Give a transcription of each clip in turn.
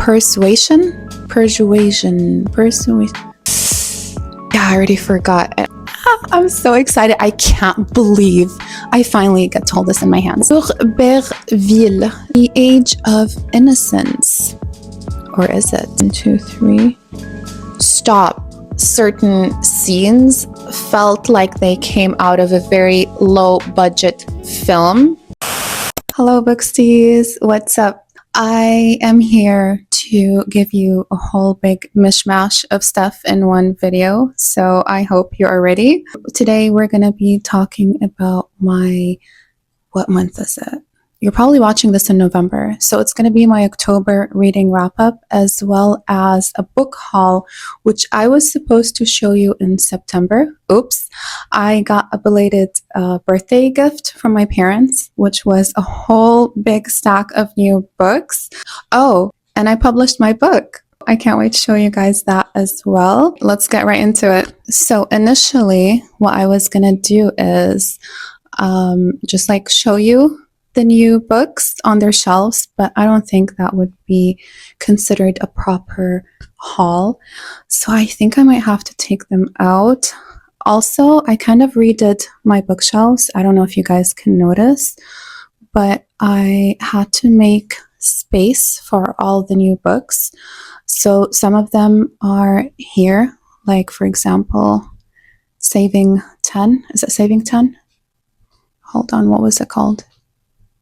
Persuasion. Yeah, I already forgot. I'm so excited. I can't believe I finally get to hold this in my hands. Berville, The Age of Innocence. Or is it? 1, 2, 3. Stop. Certain scenes felt like they came out of a very low budget film. Hello, Booksties. What's up? I am here to give you a whole big mishmash of stuff in one video, so I hope you're ready. Today we're going to be talking about what month is it? You're probably watching this in November, so it's going to be my October reading wrap-up as well as a book haul, which I was supposed to show you in September. Oops. I got a belated birthday gift from my parents, which was a whole big stack of new books. Oh, and I published my book. I can't wait to show you guys that as well. Let's get right into it. So initially, what I was going to do is just like show you the new books on their shelves, but I don't think that would be considered a proper haul. So I think I might have to take them out. Also, I kind of redid my bookshelves. I don't know if you guys can notice, but I had to make space for all the new books. So some of them are here, like for example, Saving 10. Is it Saving 10? Hold on, what was it called?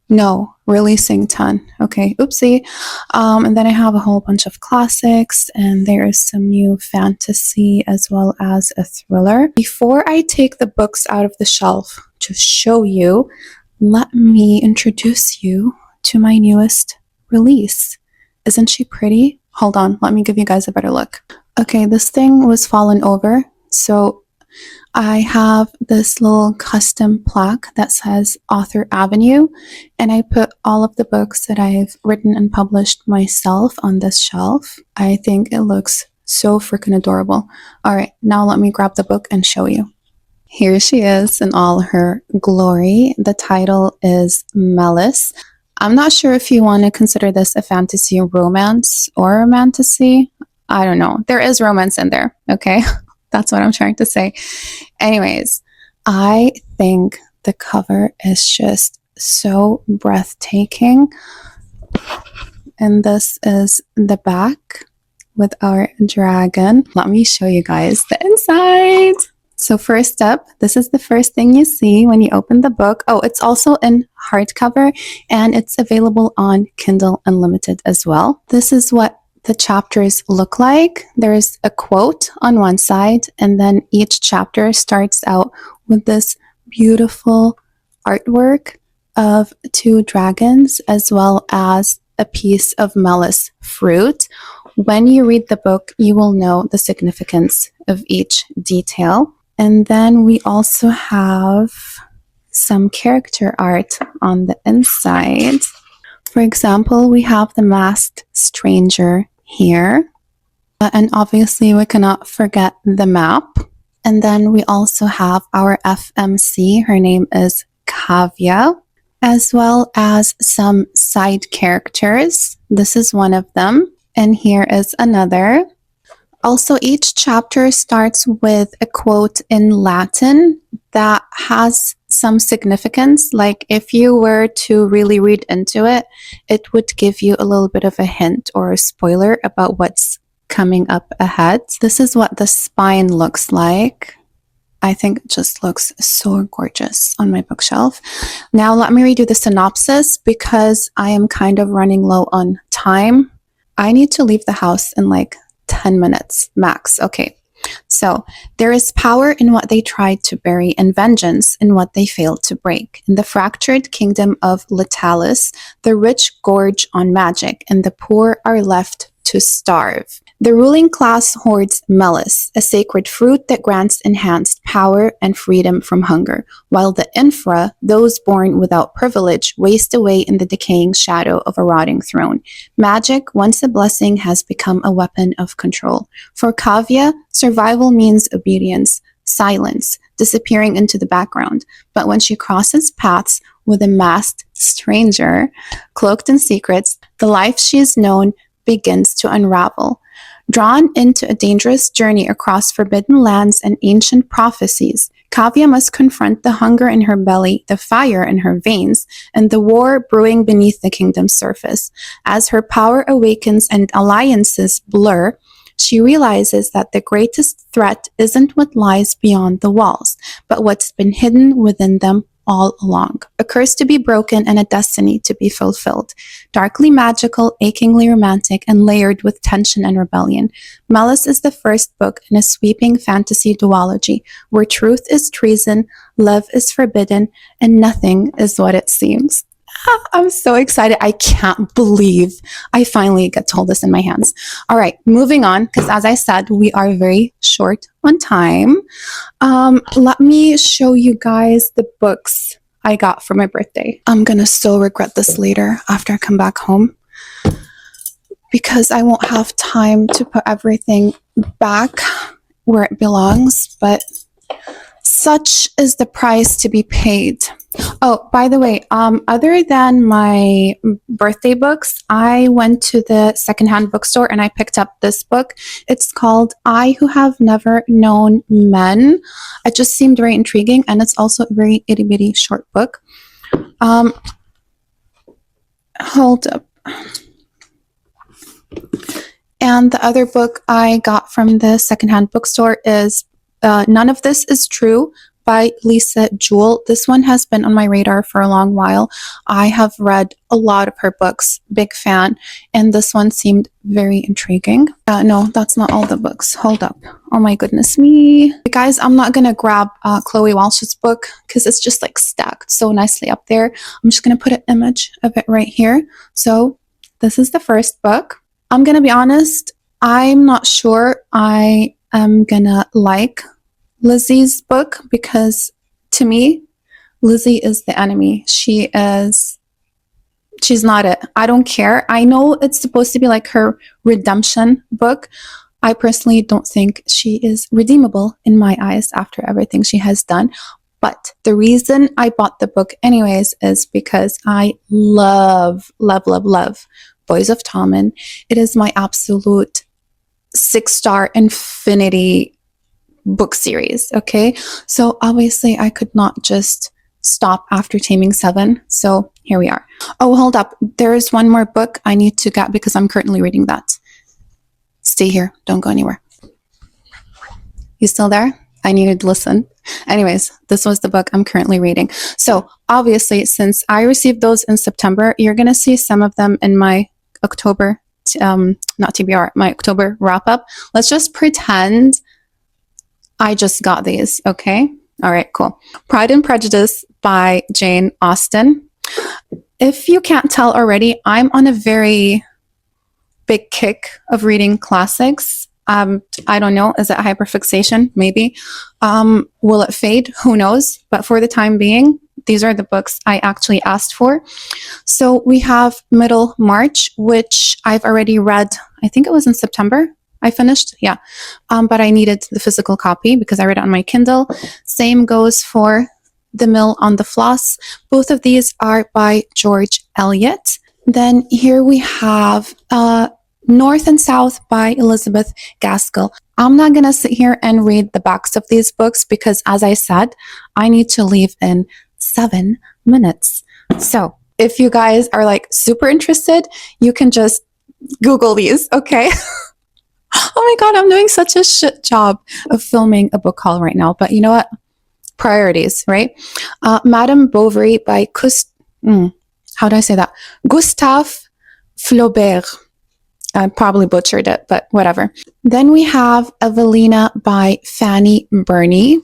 No, Releasing 10. Okay, oopsie. And then I have a whole bunch of classics, and there is some new fantasy as well as a thriller. Before I take the books out of the shelf to show you, let me introduce you to my newest release. Isn't she pretty? Hold on, let me give you guys a better look. Okay, this thing was fallen over, so I have this little custom plaque that says Author Avenue, and I put all of the books that I've written and published myself on this shelf. I think it looks so freaking adorable. All right, now let me grab the book and show you. Here she is in all her glory. The title is Mellis. I'm not sure if you want to consider this a fantasy romance or a romantasy. I don't know. There is romance in there, okay? That's what I'm trying to say. Anyways, I think the cover is just so breathtaking. And this is the back with our dragon. Let me show you guys the inside. So first up, this is the first thing you see when you open the book. Oh, it's also in hardcover, and it's available on Kindle Unlimited as well. This is what the chapters look like. There's a quote on one side, and then each chapter starts out with this beautiful artwork of 2 dragons as well as a piece of Mellis fruit. When you read the book, you will know the significance of each detail. And then we also have some character art on the inside. For example, we have the masked stranger here, and obviously we cannot forget the map. And then we also have our FMC. Her name is Kavya, as well as some side characters. This is one of them, and here is another. Also, each chapter starts with a quote in Latin that has some significance. Like if you were to really read into it, it would give you a little bit of a hint or a spoiler about what's coming up ahead. This is what the spine looks like. I think it just looks so gorgeous on my bookshelf. Now let me redo the synopsis because I am kind of running low on time. I need to leave the house in like 10 minutes max. Okay. So, there is power in what they tried to bury and vengeance in what they failed to break. In the fractured kingdom of Litalis, the rich gorge on magic and the poor are left to starve. The ruling class hoards Mellis, a sacred fruit that grants enhanced power and freedom from hunger, while the infra, those born without privilege, waste away in the decaying shadow of a rotting throne. Magic, once a blessing, has become a weapon of control. For Kavya, survival means obedience, silence, disappearing into the background. But when she crosses paths with a masked stranger, cloaked in secrets, the life she has known begins to unravel. Drawn into a dangerous journey across forbidden lands and ancient prophecies, Kavya must confront the hunger in her belly, the fire in her veins, and the war brewing beneath the kingdom's surface. As her power awakens and alliances blur, she realizes that the greatest threat isn't what lies beyond the walls, but what's been hidden within them all along. A curse to be broken and a destiny to be fulfilled. Darkly magical, achingly romantic, and layered with tension and rebellion. Mellis is the first book in a sweeping fantasy duology where truth is treason, love is forbidden, and nothing is what it seems. I'm so excited. I can't believe I finally get to hold this in my hands. All right, moving on, because as I said, we are very short on time. Let me show you guys the books I got for my birthday. I'm gonna so regret this later after I come back home because I won't have time to put everything back where it belongs, but such is the price to be paid. Oh, by the way, other than my birthday books, I went to the secondhand bookstore and I picked up this book. It's called I Who Have Never Known Men. It just seemed very intriguing, and it's also a very itty bitty short book. Hold up. And the other book I got from the secondhand bookstore is None of This Is True by Lisa Jewell. This one has been on my radar for a long while. I have read a lot of her books, big fan, and this one seemed very intriguing. No, that's not all the books. Hold up. Oh my goodness me. Guys, I'm not going to grab Chloe Walsh's book because it's just like stacked so nicely up there. I'm just going to put an image of it right here. So this is the first book. I'm going to be honest, I'm not sure I am going to like Lizzie's book because to me, Lizzie is the enemy. She's not it. I don't care. I know it's supposed to be like her redemption book. I personally don't think she is redeemable in my eyes after everything she has done. But the reason I bought the book anyways is because I love Boys of Tommen. It is my absolute 6-star infinity book series, okay? So obviously I could not just stop after Taming 7, so here we are. Oh, hold up. There is one more book I need to get because I'm currently reading that. Stay here. Don't go anywhere. You still there? I needed to listen. Anyways, this was the book I'm currently reading. So obviously, since I received those in September, you're going to see some of them in my October, not TBR, my October wrap up. Let's just pretend I just got these, okay? All right, cool. Pride and Prejudice by Jane Austen. If you can't tell already, I'm on a very big kick of reading classics. I don't know, is it hyperfixation? Maybe. Will it fade? Who knows? But for the time being, these are the books I actually asked for. So we have Middlemarch, which I've already read. I think it was in September. I finished, yeah. But I needed the physical copy because I read it on my Kindle. Same goes for The Mill on the Floss. Both of these are by George Eliot. Then here we have North and South by Elizabeth Gaskell. I'm not going to sit here and read the backs of these books because, as I said, I need to leave in 7 minutes. So if you guys are like super interested, you can just Google these, okay? Oh my God, I'm doing such a shit job of filming a book haul right now. But you know what? Priorities, right? Madame Bovary by how do I say that? Gustave Flaubert. I probably butchered it, but whatever. Then we have Evelina by Fanny Burney.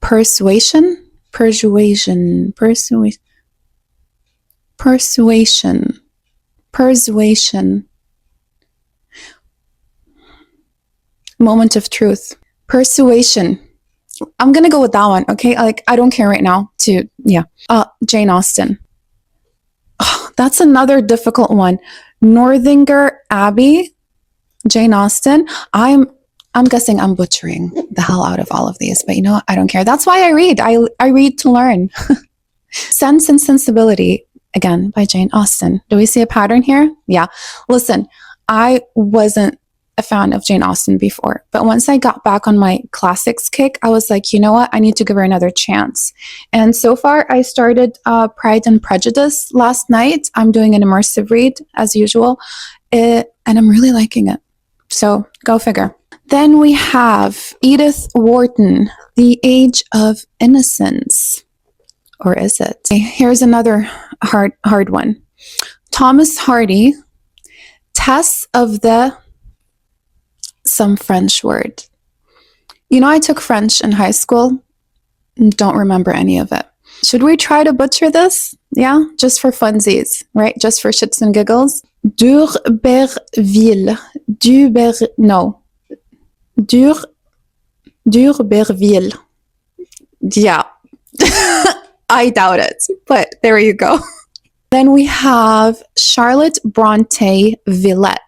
Persuasion. Moment of Truth. Persuasion. I'm gonna go with that one, okay? Like, I don't care right now Jane Austen. Oh, that's another difficult one. Northanger Abbey, Jane Austen. I'm guessing I'm butchering the hell out of all of these, but you know what? I don't care. That's why I read. I read to learn. Sense and Sensibility, again by Jane Austen. Do we see a pattern here? Yeah. Listen, I wasn't a fan of Jane Austen before, but once I got back on my classics kick, I was like, you know what? I need to give her another chance. And so far, I started Pride and Prejudice last night. I'm doing an immersive read as usual, and I'm really liking it. So go figure. Then we have Edith Wharton, The Age of Innocence. Or is it? Here's another hard one. Thomas Hardy, Tess of the... some French word. You know, I took French in high school. Don't remember any of it. Should we try to butcher this? Yeah, just for funsies, right? Just for shits and giggles. D'Urberville. D'Urberville. Yeah. I doubt it, but there you go. Then we have Charlotte Bronte Villette.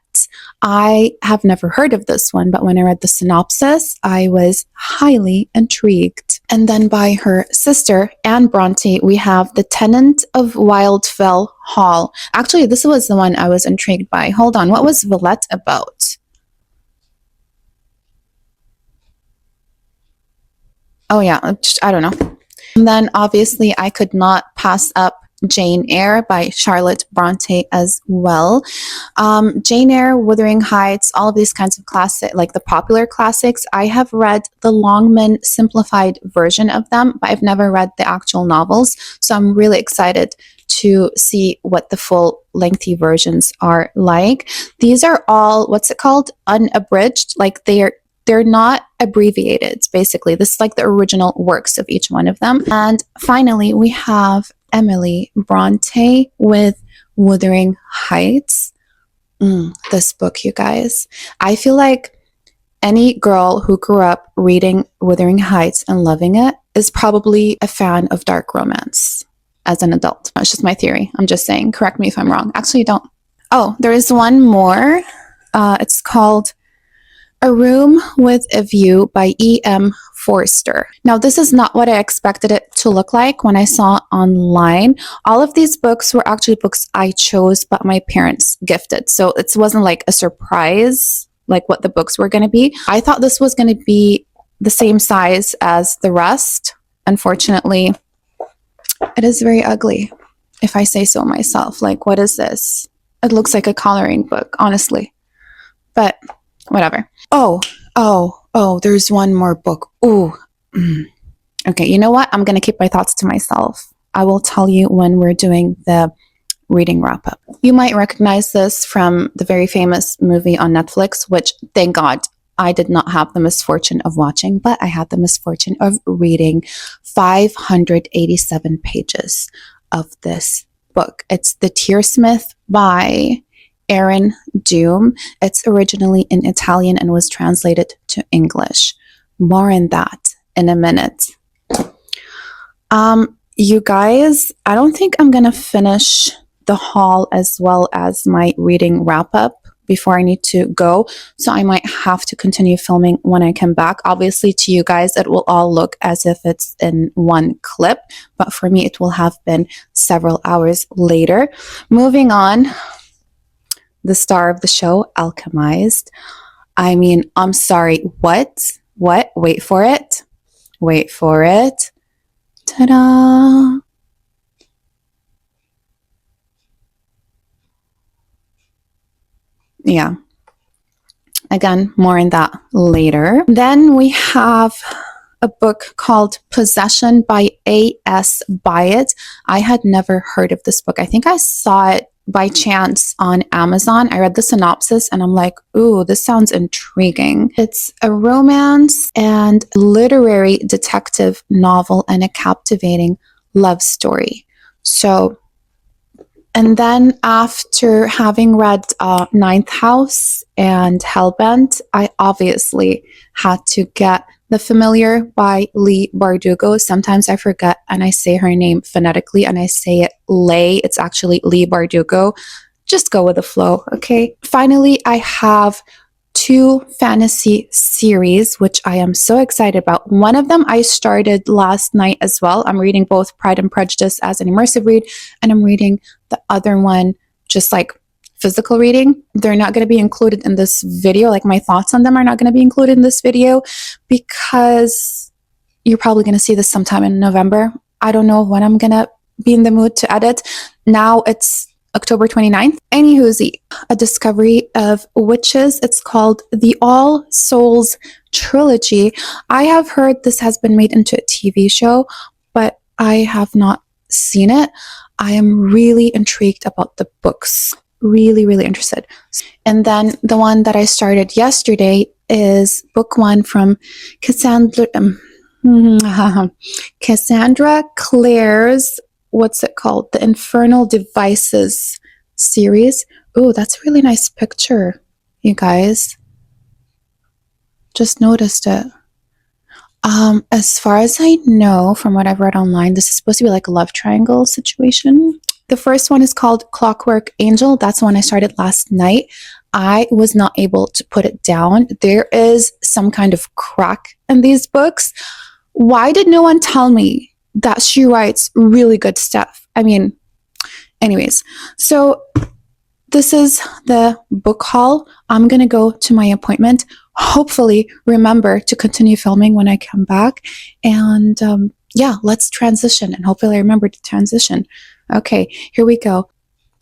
I have never heard of this one, but when I read the synopsis, I was highly intrigued. And then by her sister, Anne Bronte, we have The Tenant of Wildfell Hall. Actually, this was the one I was intrigued by. Hold on, what was Villette about? Oh yeah, I don't know. And then obviously I could not pass up Jane Eyre by Charlotte Bronte as well. Jane Eyre, Wuthering Heights, all of these kinds of classic, like the popular classics. I have read the Longman simplified version of them, but I've never read the actual novels. So I'm really excited to see what the full lengthy versions are like. These are all, what's it called? Unabridged. Like they're not abbreviated, basically. This is like the original works of each one of them. And finally, we have Emily Bronte with Wuthering Heights. This book, you guys. I feel like any girl who grew up reading Wuthering Heights and loving it is probably a fan of dark romance as an adult. That's just my theory. I'm just saying. Correct me if I'm wrong. Actually, don't. Oh, there is one more. It's called A Room with a View by E.M. Forster. Now, this is not what I expected it to look like when I saw it online. All of these books were actually books I chose, but my parents gifted. So it wasn't like a surprise, like what the books were going to be. I thought this was going to be the same size as the rest. Unfortunately, it is very ugly, if I say so myself. Like, what is this? It looks like a coloring book, honestly. But whatever. Oh, there's one more book. Ooh. Okay, you know what? I'm going to keep my thoughts to myself. I will tell you when we're doing the reading wrap up. You might recognize this from the very famous movie on Netflix, which, thank God, I did not have the misfortune of watching, but I had the misfortune of reading 587 pages of this book. It's The Tearsmith by Aaron Doom. It's originally in Italian and was translated to English. More on that in a minute. You guys, I don't think I'm going to finish the haul as well as my reading wrap up before I need to go. So I might have to continue filming when I come back. Obviously, to you guys, it will all look as if it's in one clip, but for me, it will have been several hours later. Moving on. The star of the show, Alchemized. I mean, I'm sorry, what? Wait for it. Ta-da! Yeah. Again, more on that later. Then we have a book called Possession by A.S. Byatt. I had never heard of this book. I think I saw it by chance on Amazon. I read the synopsis and I'm like, ooh, this sounds intriguing. It's a romance and literary detective novel and a captivating love story. So, and then after having read Ninth House and Hellbent, I obviously had to get The Familiar by Leigh Bardugo. Sometimes I forget and I say her name phonetically and I say it Lay. It's actually Leigh Bardugo. Just go with the flow, okay? Finally, I have 2 fantasy series, which I am so excited about. One of them I started last night as well. I'm reading both Pride and Prejudice as an immersive read, and I'm reading the other one just like physical reading. They're not going to be included in this video. Like, my thoughts on them are not going to be included in this video because you're probably going to see this sometime in November. I don't know when I'm going to be in the mood to edit. Now it's October 29th. Anywho, A Discovery of Witches. It's called the All Souls Trilogy. I have heard this has been made into a TV show, but I have not seen it. I am really intrigued about the books. Really, really interested. And then the one that I started yesterday is book 1 from Cassandra Clare's, what's it called? The Infernal Devices series. Oh, that's a really nice picture, you guys. Just noticed it. As far as I know, from what I've read online, this is supposed to be like a love triangle situation. The first one is called Clockwork Angel. That's the one I started last night. I was not able to put it down. There is some kind of crack in these books. Why did no one tell me that she writes really good stuff? I mean, anyways, so this is the book haul. I'm going to go to my appointment. Hopefully remember to continue filming when I come back. And yeah, let's transition, and hopefully I remember to transition. Okay, here we go.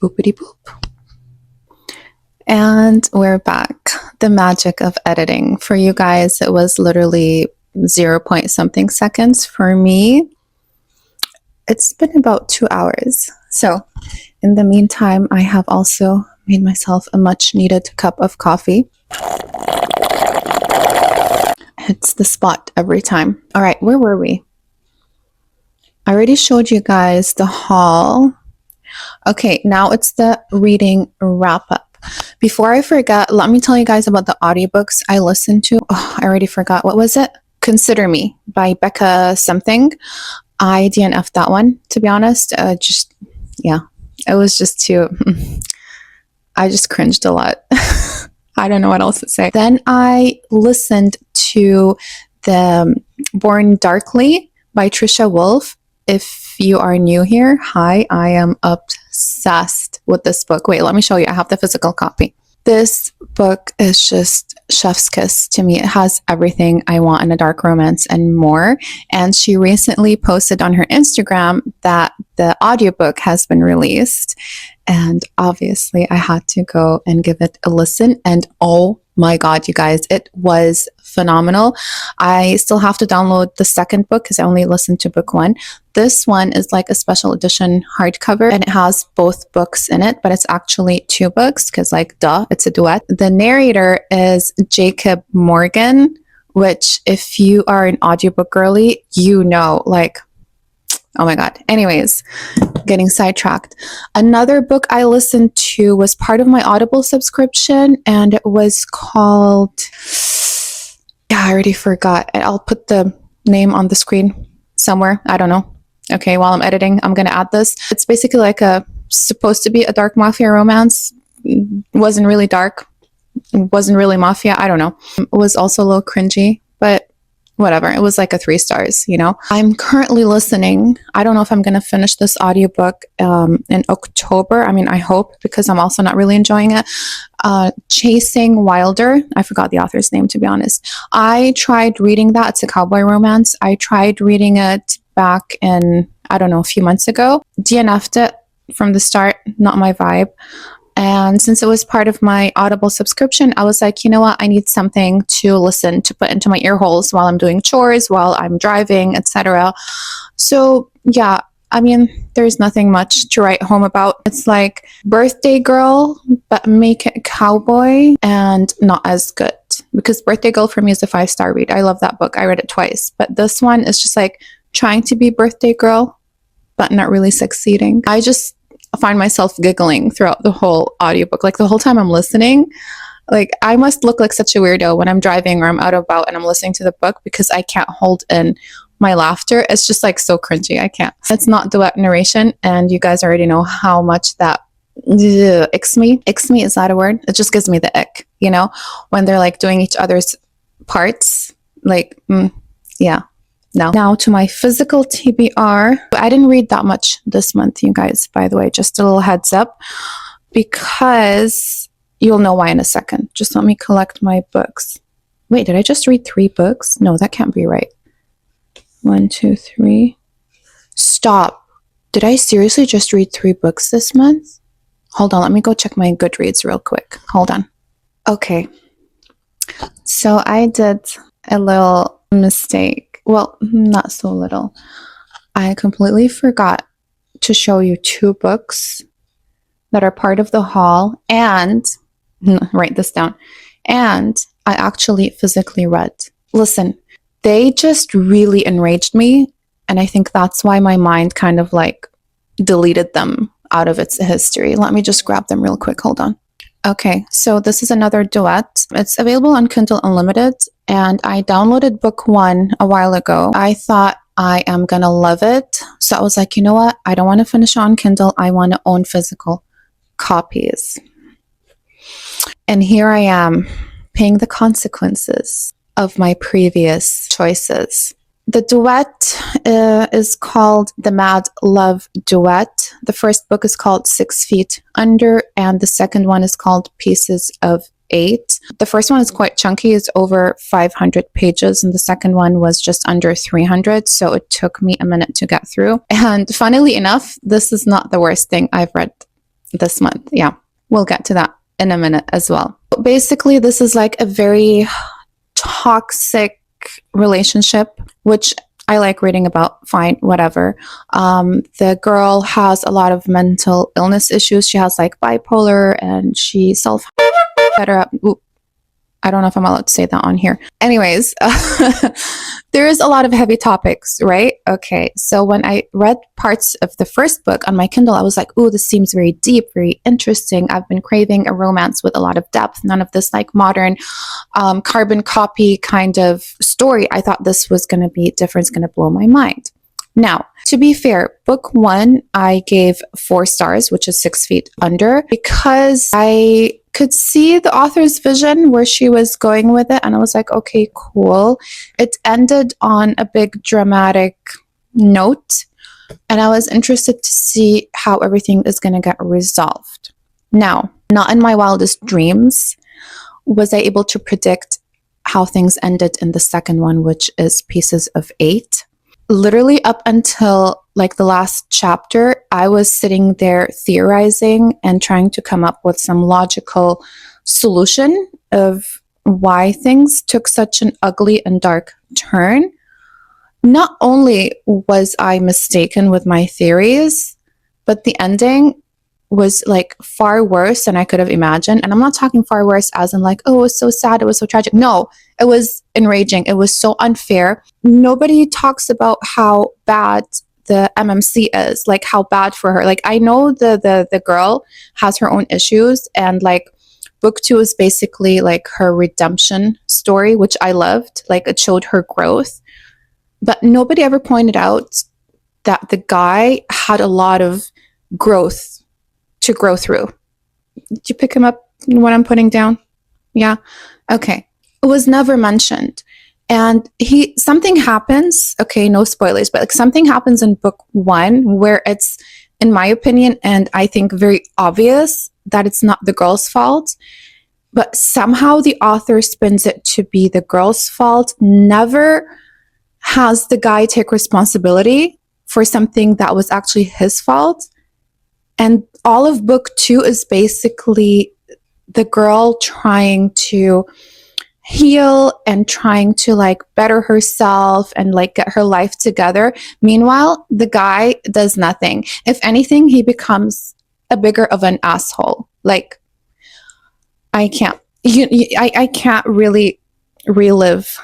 Boopity boop. And we're back. The magic of editing. For you guys, it was literally 0 point something seconds. For me, it's been about 2 hours. So in the meantime, I have also made myself a much needed cup of coffee. It's the spot every time. All right, where were we? I already showed you guys the haul. Okay, now it's the reading wrap up. Before I forget, let me tell you guys about the audiobooks I listened to. Oh, I already forgot. What was it? Consider Me by Becca something. I DNF'd that one, to be honest. Yeah, it was just too, I just cringed a lot. I don't know what else to say. Then I listened to the Born Darkly by Trisha Wolfe. If you are new here, hi, I am obsessed with this book. Wait, let me show you. I have the physical copy. This book is just chef's kiss to me. It has everything I want in a dark romance and more. And she recently posted on her Instagram that the audiobook has been released. And obviously I had to go and give it a listen. And oh my God, you guys, it was phenomenal. I still have to download the second book because I only listened to book 1. This one is like a special edition hardcover, and it has both books in it, but it's actually 2 books because, like, duh, it's a duet. The narrator is Jacob Morgan, which, if you are an audiobook girly, you know, like, oh my God. Anyways, getting sidetracked. Another book I listened to was part of my Audible subscription, and it was called, yeah, I already forgot. I'll put the name on the screen somewhere. I don't know. Okay, while I'm editing, I'm going to add this. It's basically like supposed to be a dark mafia romance. Wasn't really dark. Wasn't really mafia. I don't know. It was also a little cringy, but whatever. It was like a 3 stars, you know. I'm currently listening. I don't know if I'm going to finish this audiobook in October. I mean, I hope, because I'm also not really enjoying it. Chasing Wilder. I forgot the author's name, to be honest. I tried reading that. It's a cowboy romance. I tried reading it back in, I don't know, a few months ago. DNF'd it from the start. Not my vibe. And since it was part of my Audible subscription, I was like, you know what? I need something to listen, to put into my ear holes while I'm doing chores, while I'm driving, etc. So yeah, I mean, there's nothing much to write home about. It's like Birthday Girl, but make it cowboy and not as good. Because Birthday Girl for me is a 5-star read. I love that book. I read it twice. But this one is just like trying to be Birthday Girl, but not really succeeding. I just find myself giggling throughout the whole audiobook. Like, the whole time I'm listening, like, I must look like such a weirdo when I'm driving or I'm out and about and I'm listening to the book, because I can't hold in my laughter. It's just like so cringy. I can't. It's not duet narration, and you guys already know how much that icks me. Icks me, is that a word? It just gives me the ick. you know, when they're like doing each other's parts. Like, yeah, no. Now to my physical TBR. I didn't read that much this month, you guys, by the way, just a little heads up, because you'll know why in a second. Just let me collect my books. Wait, did I just read 3 books? No, that can't be right. 1, 2, 3. Stop. Did I seriously just read 3 books this month? Hold on, let me go check my Goodreads real quick. Hold on. Okay. So I did a little mistake. Well, not so little. I completely forgot to show you 2 books that are part of the haul, and write this down. And I actually physically read. Listen, they just really enraged me, and I think that's why my mind kind of like deleted them out of its history. Let me just grab them real quick. Hold on. Okay, so this is another duet. It's available on Kindle Unlimited, and I downloaded book 1 a while ago. I thought I am gonna love it. So I was like, you know what? I don't want to finish on Kindle. I want to own physical copies. And here I am paying the consequences of my previous choices. The duet is called The Mad Love Duet. The first book is called 6 Feet Under, and the second one is called Pieces of 8. The first one is quite chunky. It's over 500 pages, and the second one was just under 300, so it took me a minute to get through. And funnily enough, this is not the worst thing I've read this month. Yeah, we'll get to that in a minute as well. But basically, this is like a very toxic relationship, which I like reading about. Fine, whatever. The girl has a lot of mental illness issues. She has like bipolar, and she better up. I don't know if I'm allowed to say that on here. Anyways, there is a lot of heavy topics, right? Okay, so when I read parts of the first book on my Kindle, I was like, ooh, this seems very deep, very interesting. I've been craving a romance with a lot of depth, none of this like modern carbon copy kind of story. I thought this was going to be different, it's going to blow my mind. Now, to be fair, book 1, I gave 4 stars, which is 6 Feet Under, because I could see the author's vision where she was going with it. And I was like, okay, cool. It ended on a big dramatic note. And I was interested to see how everything is going to get resolved. Now, not in my wildest dreams was I able to predict how things ended in the second one, which is Pieces of 8. Literally up until like the last chapter, I was sitting there theorizing and trying to come up with some logical solution of why things took such an ugly and dark turn. Not only was I mistaken with my theories, but the ending was like far worse than I could have imagined. And I'm not talking far worse as in like, oh, it was so sad, it was so tragic. No, it was enraging. It was so unfair. Nobody talks about how bad the MMC is, like how bad for her. Like I know the girl has her own issues, and like book 2 is basically like her redemption story, which I loved. Like it showed her growth. But nobody ever pointed out that the guy had a lot of growth to grow through. Did you pick him up what I'm putting down? Yeah. Okay. It was never mentioned. And something happens, okay, no spoilers, but like something happens in book 1 where it's, in my opinion, and I think very obvious that it's not the girl's fault, but somehow the author spins it to be the girl's fault, never has the guy take responsibility for something that was actually his fault. And all of book 2 is basically the girl trying to heal and trying to like better herself and like get her life together. Meanwhile, the guy does nothing. If anything, he becomes a bigger of an asshole. Like, I can't really relive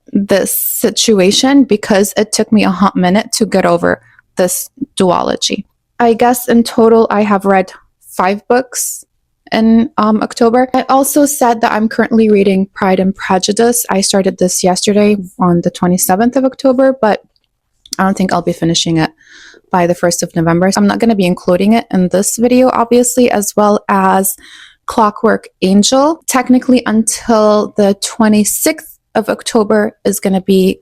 this situation because it took me a hot minute to get over this duology. I guess in total, I have read 5 books in October. I also said that I'm currently reading Pride and Prejudice. I started this yesterday on the 27th of October, but I don't think I'll be finishing it by the 1st of November. So I'm not going to be including it in this video, obviously, as well as Clockwork Angel. Technically, until the 26th of October is going to be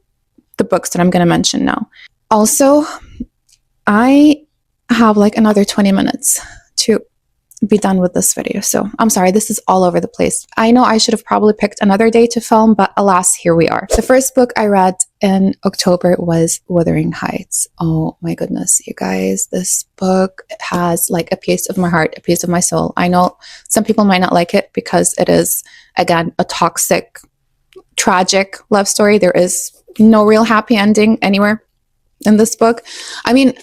the books that I'm going to mention now. Also, I have like another 20 minutes to be done with this video. So I'm sorry, this is all over the place. I know I should have probably picked another day to film, but alas, here we are. The first book I read in October was Wuthering Heights. Oh my goodness, you guys, this book has like a piece of my heart, a piece of my soul. I know some people might not like it because it is, again, a toxic, tragic love story. There is no real happy ending anywhere in this book. I mean,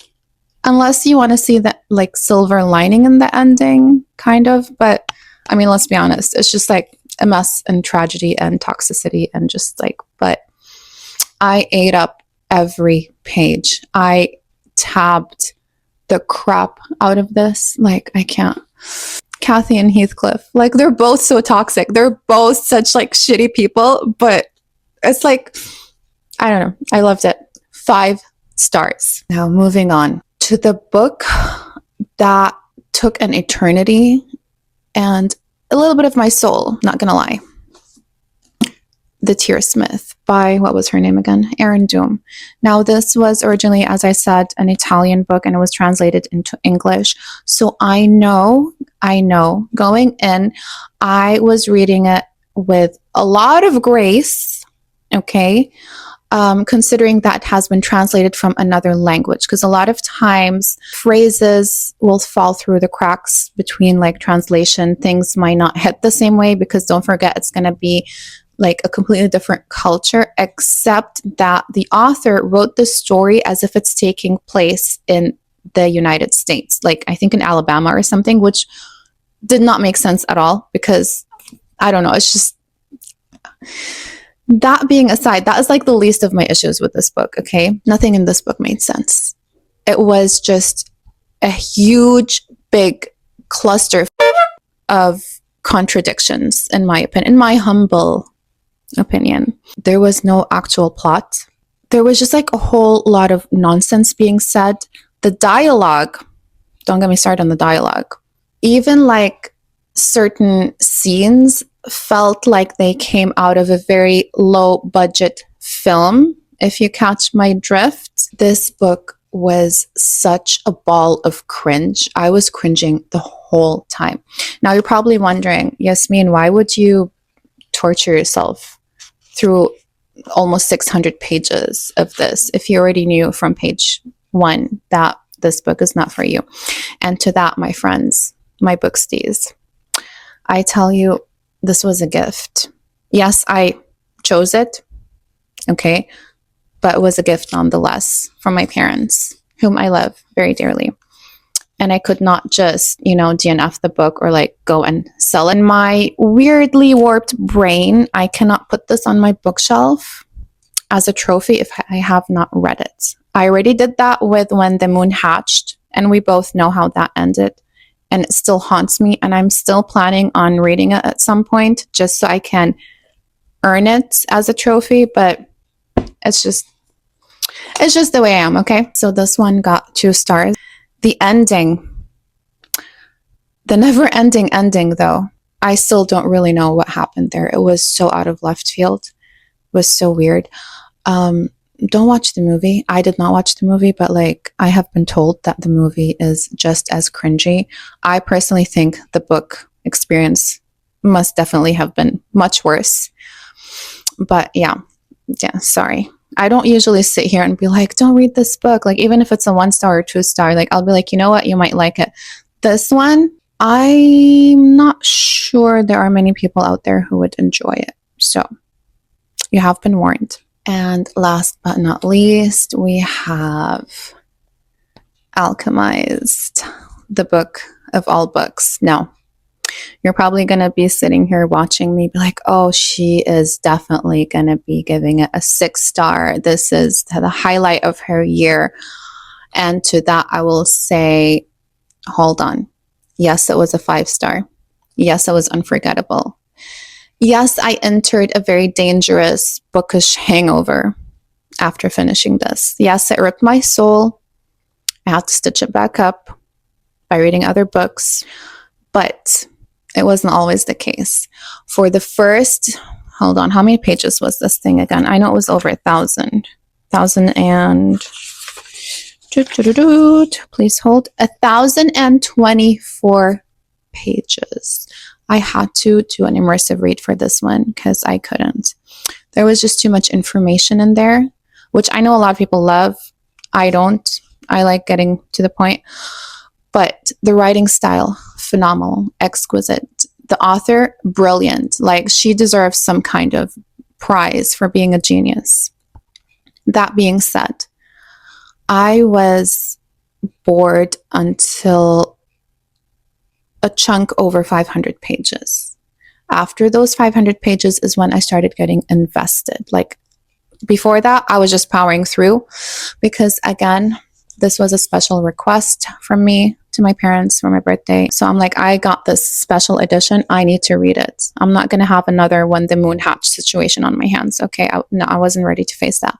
unless you want to see that like silver lining in the ending, kind of. But I mean, let's be honest, it's just like a mess and tragedy and toxicity and just like, but I ate up every page. I tabbed the crap out of this. Like, I can't. Kathy and Heathcliff, like, they're both so toxic. They're both such like shitty people, but it's like, I don't know. I loved it. 5 stars. Now moving on to the book that took an eternity and a little bit of my soul, not gonna lie. The Tearsmith by, what was her name again? Erin Doom. Now this was originally, as I said, an Italian book and it was translated into English. So I know, going in, I was reading it with a lot of grace, okay? Considering that has been translated from another language, because a lot of times phrases will fall through the cracks between like translation. Things might not hit the same way because don't forget it's going to be like a completely different culture, except that the author wrote the story as if it's taking place in the United States, like I think in Alabama or something, which did not make sense at all because I don't know, it's just... That being aside, that is like the least of my issues with this book, okay? Nothing in this book made sense. It was just a huge, big cluster of contradictions, in my opinion, in my humble opinion. There was no actual plot. There was just like a whole lot of nonsense being said. The dialogue, don't get me started on the dialogue. Even like certain scenes felt like they came out of a very low budget film, if you catch my drift. This book was such a ball of cringe. I was cringing the whole time. Now you're probably wondering, Yasmin, why would you torture yourself through almost 600 pages of this if you already knew from page 1 that this book is not for you? And to that, my friends, my booksties, I tell you, this was a gift. Yes, I chose it, okay, but it was a gift nonetheless from my parents, whom I love very dearly. And I could not just, DNF the book or like go and sell it. In my weirdly warped brain, I cannot put this on my bookshelf as a trophy if I have not read it. I already did that with When the Moon Hatched, and we both know how that ended. And it still haunts me, and I'm still planning on reading it at some point just so I can earn it as a trophy, but it's just the way I am, okay? So this one got 2 stars. The ending, the never-ending ending, though, I still don't really know what happened there. It was so out of left field. It was so weird. Don't watch the movie. I did not watch the movie, but like I have been told that the movie is just as cringy. I personally think the book experience must definitely have been much worse. But yeah, sorry. I don't usually sit here and be like, don't read this book. Like, even if it's a 1 star or 2 star, like I'll be like, you know what? You might like it. This one, I'm not sure there are many people out there who would enjoy it. So you have been warned. And last but not least, we have Alchemized, the book of all books. Now, you're probably going to be sitting here watching me be like, oh, she is definitely going to be giving it a 6 star. This is the highlight of her year. And to that, I will say, hold on. Yes, it was a 5 star. Yes, it was unforgettable. Yes, I entered a very dangerous bookish hangover after finishing this. Yes, it ripped my soul. I had to stitch it back up by reading other books. But it wasn't always the case. For the first, hold on, how many pages was this thing again? I know it was over 1,000. 1,000 and please hold, 1,024 pages. I had to do an immersive read for this one because I couldn't. There was just too much information in there, which I know a lot of people love. I don't. I like getting to the point. But the writing style, phenomenal, exquisite. The author, brilliant. Like, she deserves some kind of prize for being a genius. That being said, I was bored until a chunk over 500 pages. After those 500 pages is when I started getting invested. Like, before that, I was just powering through because, again, this was a special request from me to my parents for my birthday. So I'm like, I got this special edition. I need to read it. I'm not going to have another When the Moon Hatched situation on my hands. Okay, I wasn't ready to face that.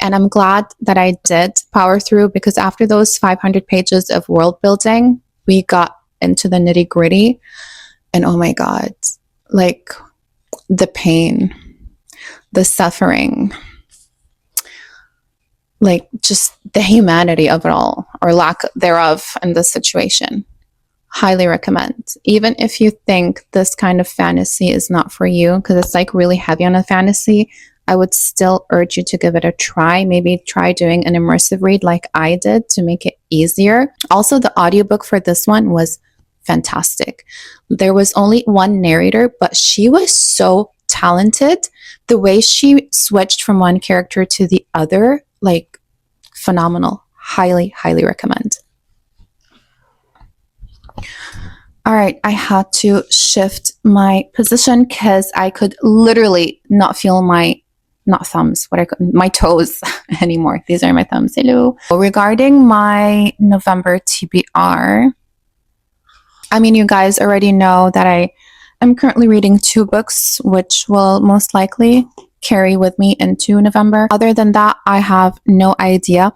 And I'm glad that I did power through, because after those 500 pages of world building, we got into the nitty gritty. And oh my God, like the pain, the suffering, like just the humanity of it all, or lack thereof in this situation. Highly recommend. Even if you think this kind of fantasy is not for you, because it's like really heavy on a fantasy, I would still urge you to give it a try. Maybe try doing an immersive read like I did to make it easier. Also, the audiobook for this one was fantastic. There was only one narrator, but she was so talented. The way she switched from one character to the other, like, phenomenal. Highly, highly recommend. All right, I had to shift my position because I could literally not feel my my toes anymore. These are my thumbs. Hello. Regarding my November TBR, I mean, you guys already know that I am currently reading 2 books, which will most likely carry with me into November. Other than that, I have no idea.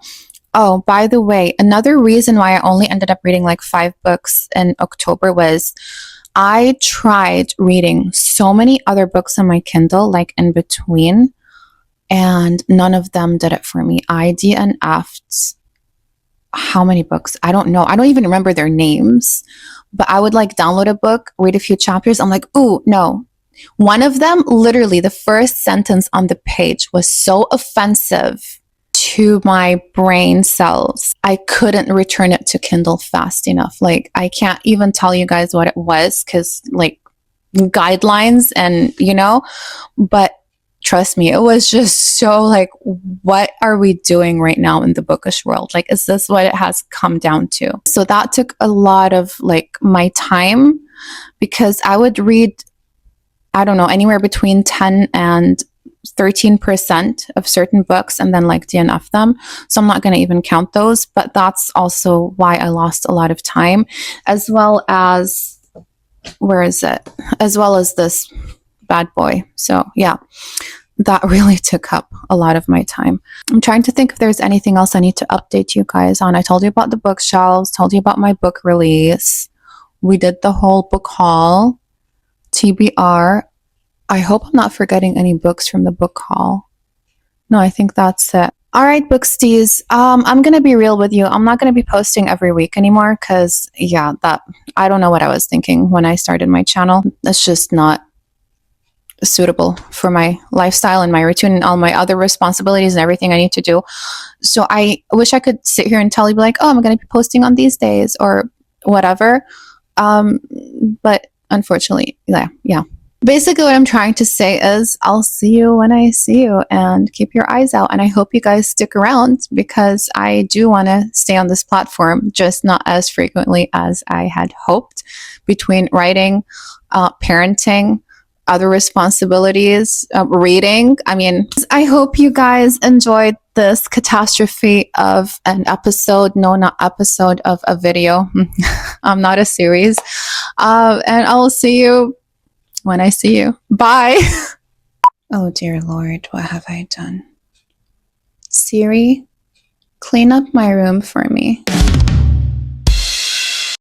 Oh, by the way, another reason why I only ended up reading like 5 books in October was I tried reading so many other books on my Kindle, like in between, and none of them did it for me. I DNF'd how many books? I don't know. I don't even remember their names, but I would like download a book, read a few chapters. I'm like, ooh, no. One of them, literally the first sentence on the page was so offensive to my brain cells. I couldn't return it to Kindle fast enough. Like, I can't even tell you guys what it was because like guidelines and, but trust me, it was just so like, what are we doing right now in the bookish world? Like, is this what it has come down to? So that took a lot of like my time, because I would read, I don't know, anywhere between 10 and 13% of certain books and then like DNF them. So I'm not going to even count those, but that's also why I lost a lot of time, as well as, where is it? As well as this bad boy. So yeah, that really took up a lot of my time. I'm trying to think if there's anything else I need to update you guys on. I told you about the bookshelves, told you about my book release. We did the whole book haul, TBR. I hope I'm not forgetting any books from the book haul. No, I think that's it. All right, booksties. I'm going to be real with you. I'm not going to be posting every week anymore because, yeah, I don't know what I was thinking when I started my channel. It's just not suitable for my lifestyle and my routine and all my other responsibilities and everything I need to do. So I wish I could sit here and tell you like, oh, I'm going to be posting on these days or whatever. But unfortunately, yeah. Basically, what I'm trying to say is I'll see you when I see you, and keep your eyes out. And I hope you guys stick around because I do want to stay on this platform, just not as frequently as I had hoped, between writing, parenting, other responsibilities, reading. I mean, I hope you guys enjoyed this catastrophe of an episode. No, not episode, of a video. Not a series. And I'll see you when I see you. Bye. Oh dear Lord, what have I done? Siri, clean up my room for me.